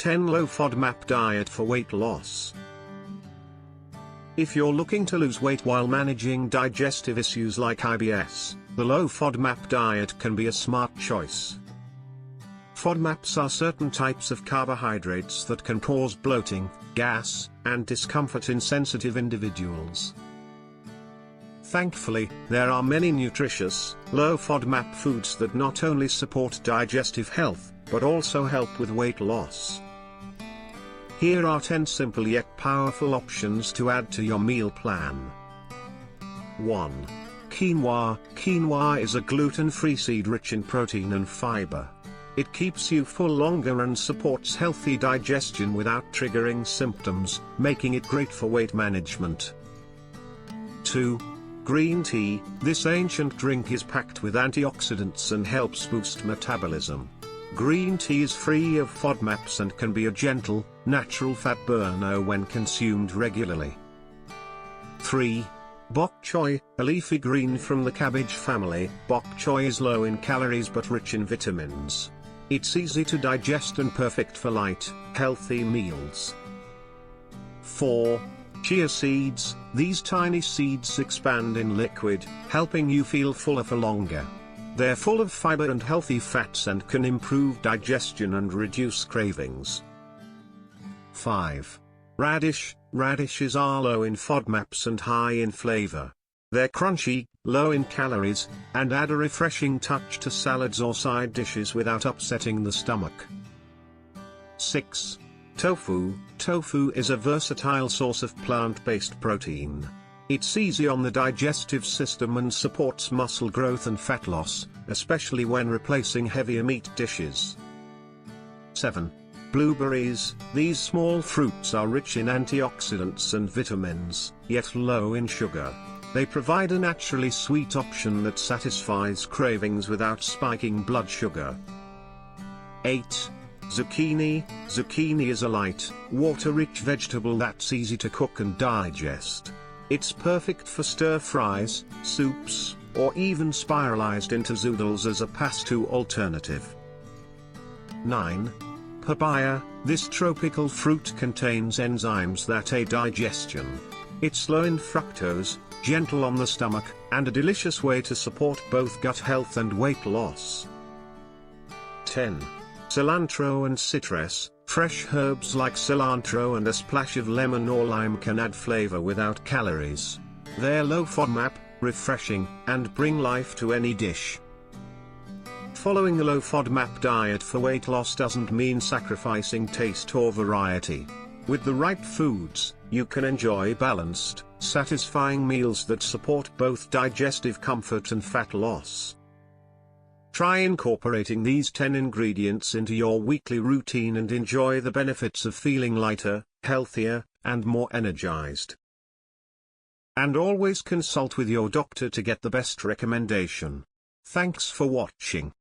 10 Low FODMAP Diet for Weight Loss. If you're looking to lose weight while managing digestive issues like IBS, the Low FODMAP diet can be a smart choice. FODMAPs are certain types of carbohydrates that can cause bloating, gas, and discomfort in sensitive individuals. Thankfully, there are many nutritious, low FODMAP foods that not only support digestive health, but also help with weight loss. Here are 10 simple yet powerful options to add to your meal plan. 1. Quinoa. Quinoa is a gluten-free seed rich in protein and fiber. It keeps you full longer and supports healthy digestion without triggering symptoms, making it great for weight management. 2. Green tea. This ancient drink is packed with antioxidants and helps boost metabolism. Green tea is free of FODMAPs and can be a gentle, natural fat burner when consumed regularly. 3. Bok choy, a leafy green from the cabbage family. Bok choy is low in calories but rich in vitamins. It's easy to digest and perfect for light, healthy meals. 4. Chia seeds. These tiny seeds expand in liquid, helping you feel fuller for longer. They're full of fiber and healthy fats and can improve digestion and reduce cravings. 5. Radish. Radishes are low in FODMAPs and high in flavor. They're crunchy, low in calories, and add a refreshing touch to salads or side dishes without upsetting the stomach. 6. Tofu. Tofu is a versatile source of plant-based protein. It's easy on the digestive system and supports muscle growth and fat loss, especially when replacing heavier meat dishes. 7. Blueberries. These small fruits are rich in antioxidants and vitamins, yet low in sugar. They provide a naturally sweet option that satisfies cravings without spiking blood sugar. 8. Zucchini. Zucchini is a light, water-rich vegetable that's easy to cook and digest. It's perfect for stir-fries, soups, or even spiralized into zoodles as a pesto alternative. 9. Papaya. This tropical fruit contains enzymes that aid digestion. It's low in fructose, gentle on the stomach, and a delicious way to support both gut health and weight loss. 10. Cilantro and citrus. Fresh herbs like cilantro and a splash of lemon or lime can add flavor without calories. They're low FODMAP, refreshing, and bring life to any dish. Following the low FODMAP diet for weight loss doesn't mean sacrificing taste or variety. With the right foods, you can enjoy balanced, satisfying meals that support both digestive comfort and fat loss. Try incorporating these 10 ingredients into your weekly routine and enjoy the benefits of feeling lighter, healthier, and more energized. And always consult with your doctor to get the best recommendation. Thanks for watching.